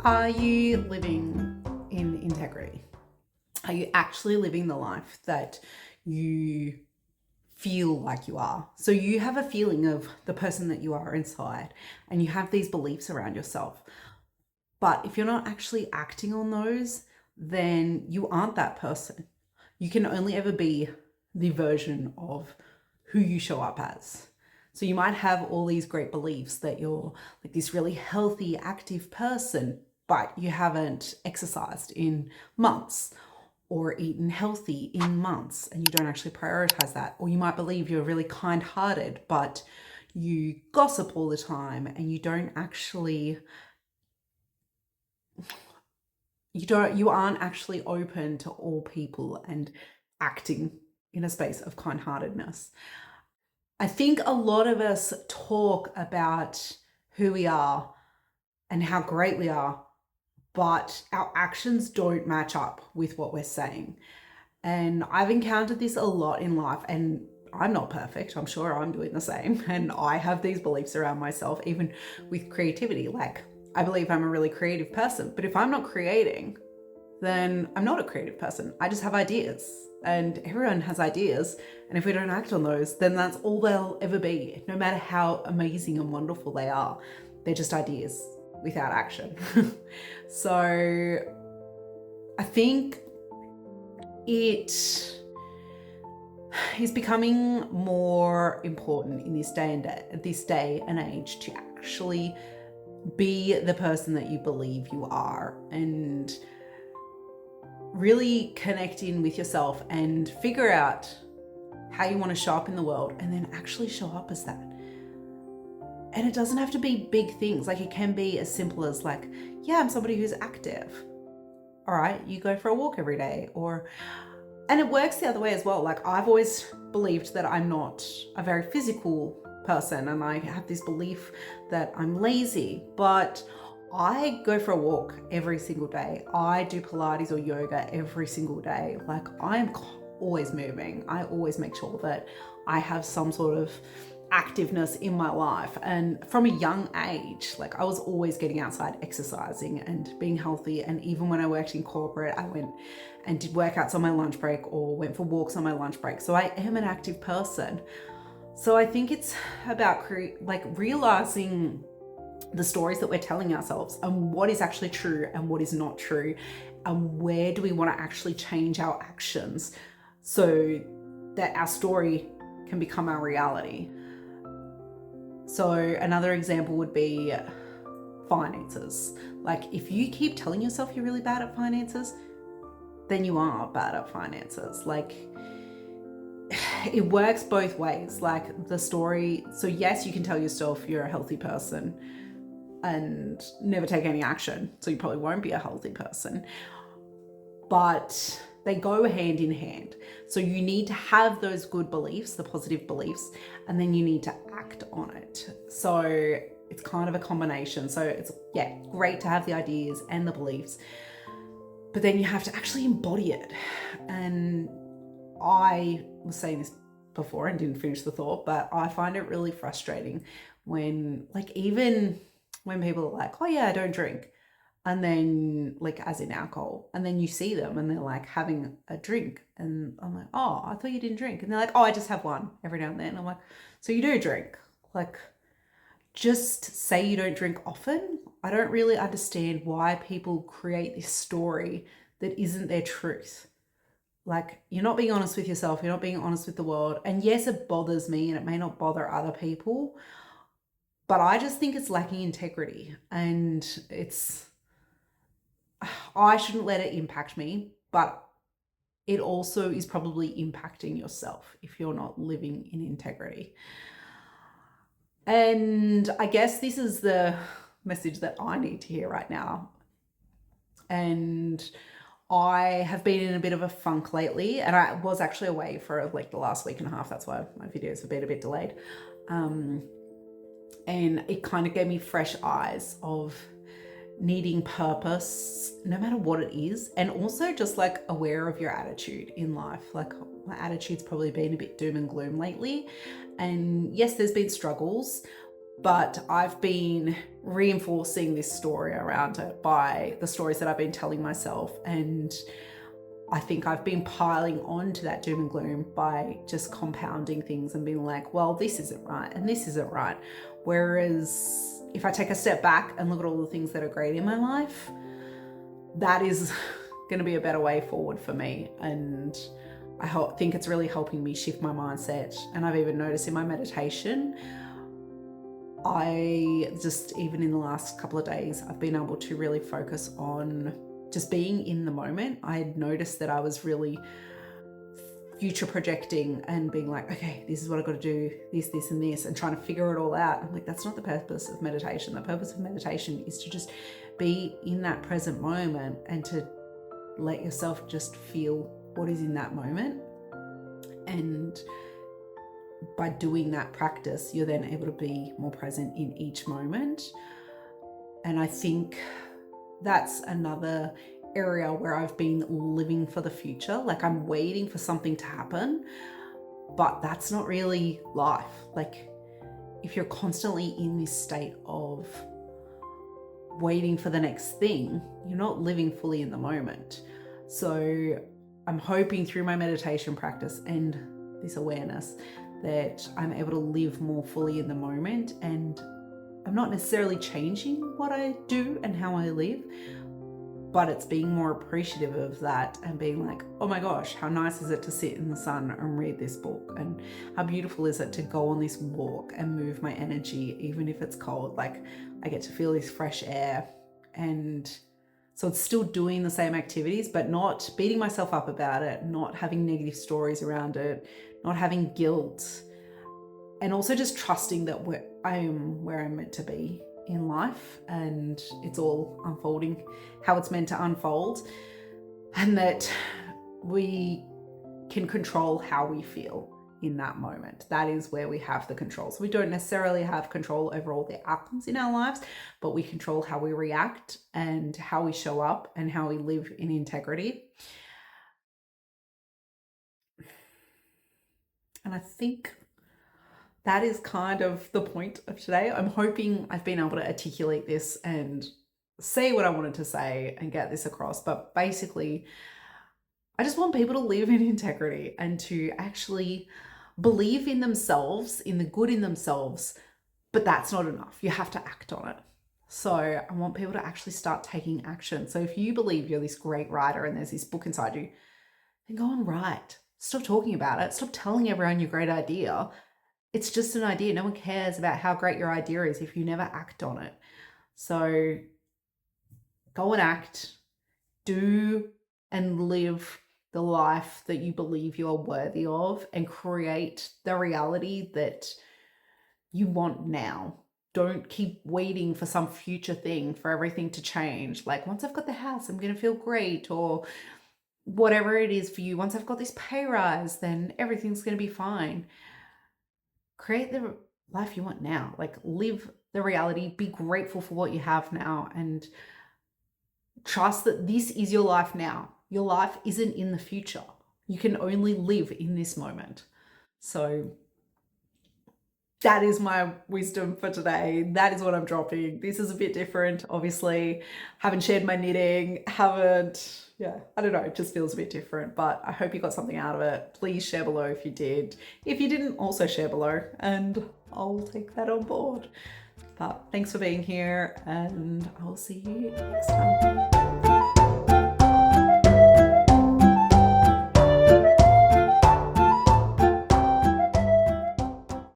Are you living in integrity? Are you actually living the life that you feel like you are? So you have a feeling of the person that you are inside, and you have these beliefs around yourself. But if you're not actually acting on those, then you aren't that person. You can only ever be the version of who you show up as. So you might have all these great beliefs that you're like this really healthy, active person, but you haven't exercised in months or eaten healthy in months, and you don't actually prioritize that. Or you might believe you're really kind-hearted, but you gossip all the time and you don't actually you aren't actually open to all people and acting in a space of kind-heartedness. I think a lot of us talk about who we are and how great we are, but our actions don't match up with what we're saying. And I've encountered this a lot in life, and I'm not perfect. I'm sure I'm doing the same. And I have these beliefs around myself, even with creativity. Like, I believe I'm a really creative person, but if I'm not creating, then I'm not a creative person. I just have ideas, and everyone has ideas. And if we don't act on those, then that's all they'll ever be, no matter how amazing and wonderful they are. They're just ideas without action. So I think it is becoming more important in this day and age to actually be the person that you believe you are, and really connect in with yourself and figure out how you want to show up in the world, and then actually show up as that. And it doesn't have to be big things. Like, it can be as simple as like, yeah, I'm somebody who's active. All right, you go for a walk every day. And it works the other way as well. Like, I've always believed that I'm not a very physical person, and I have this belief that I'm lazy, but I go for a walk every single day. I do Pilates or yoga every single day. Like, I'm always moving. I always make sure that I have some sort of activeness in my life. And from a young age, like, I was always getting outside, exercising and being healthy. And even when I worked in corporate, I went and did workouts on my lunch break or went for walks on my lunch break. So I am an active person. So I think it's about realizing the stories that we're telling ourselves, and what is actually true and what is not true, and where do we want to actually change our actions so that our story can become our reality. So another example would be finances. Like, if you keep telling yourself you're really bad at finances, then you are bad at finances. Like, it works both ways. Like, the story, so yes, you can tell yourself you're a healthy person and never take any action, so you probably won't be a healthy person, but they go hand in hand. So you need to have those good beliefs, the positive beliefs, and then you need to act on it. So it's kind of a combination. So it's, yeah, great to have the ideas and the beliefs, but then you have to actually embody it. And I was saying this before and didn't finish the thought, but I find it really frustrating when, like, even when people are like, oh yeah, I don't drink. And then, like, as in alcohol, and then you see them and they're like having a drink, and I'm like, oh, I thought you didn't drink. And they're like, oh, I just have one every now and then. And I'm like, so you do drink? Like, just say you don't drink often. I don't really understand why people create this story that isn't their truth. Like, you're not being honest with yourself, you're not being honest with the world. And yes, it bothers me, and it may not bother other people, but I just think it's lacking integrity. And I shouldn't let it impact me, but it also is probably impacting yourself if you're not living in integrity. And I guess this is the message that I need to hear right now. And I have been in a bit of a funk lately, and I was actually away for like the last week and a half. That's why my videos have been a bit delayed. And it kind of gave me fresh eyes of needing purpose, no matter what it is, and also just like aware of your attitude in life. Like, my attitude's probably been a bit doom and gloom lately, and yes, there's been struggles, But I've been reinforcing this story around it by the stories that I've been telling myself. And I think I've been piling on to that doom and gloom by just compounding things and being like, well, this isn't right and this isn't right. Whereas if I take a step back and look at all the things that are great in my life, that is going to be a better way forward for me. And I think it's really helping me shift my mindset. And I've even noticed in my meditation, even in the last couple of days, I've been able to really focus on just being in the moment. I had noticed that I was really future projecting and being like, okay, this is what I've got to do, this, and this, and trying to figure it all out. I'm like, that's not the purpose of meditation. The purpose of meditation is to just be in that present moment and to let yourself just feel what is in that moment. And by doing that practice, you're then able to be more present in each moment. And I think that's another area where I've been living for the future. Like, I'm waiting for something to happen, but that's not really life. Like, if you're constantly in this state of waiting for the next thing, you're not living fully in the moment. So I'm hoping through my meditation practice and this awareness that I'm able to live more fully in the moment, and I'm not necessarily changing what I do and how I live, but it's being more appreciative of that and being like, oh my gosh, how nice is it to sit in the sun and read this book? And how beautiful is it to go on this walk and move my energy, even if it's cold? Like, I get to feel this fresh air. And so it's still doing the same activities, but not beating myself up about it, not having negative stories around it, not having guilt, and also just trusting that I am where I'm meant to be in life, and it's all unfolding how it's meant to unfold, and that we can control how we feel in that moment. That is where we have the control. So we don't necessarily have control over all the outcomes in our lives, but we control how we react and how we show up and how we live in integrity. And I think that is kind of the point of today. I'm hoping I've been able to articulate this and say what I wanted to say and get this across. But basically, I just want people to live in integrity and to actually believe in themselves, in the good in themselves, but that's not enough. You have to act on it. So I want people to actually start taking action. So if you believe you're this great writer and there's this book inside you, then go and write. Stop talking about it. Stop telling everyone your great idea. It's just an idea. No one cares about how great your idea is if you never act on it. So go and act, do and live the life that you believe you are worthy of, and create the reality that you want now. Don't keep waiting for some future thing, for everything to change. Like, once I've got the house, I'm going to feel great, or whatever it is for you. Once I've got this pay rise, then everything's going to be fine. Create the life you want now. Like, live the reality, be grateful for what you have now, and trust that this is your life now. Your life isn't in the future. You can only live in this moment. So that is my wisdom for today. That is what I'm dropping. This is a bit different, obviously. Haven't shared my knitting, I don't know, it just feels a bit different, but I hope you got something out of it. Please share below if you did. If you didn't, also share below, and I'll take that on board. But thanks for being here, and I'll see you next time.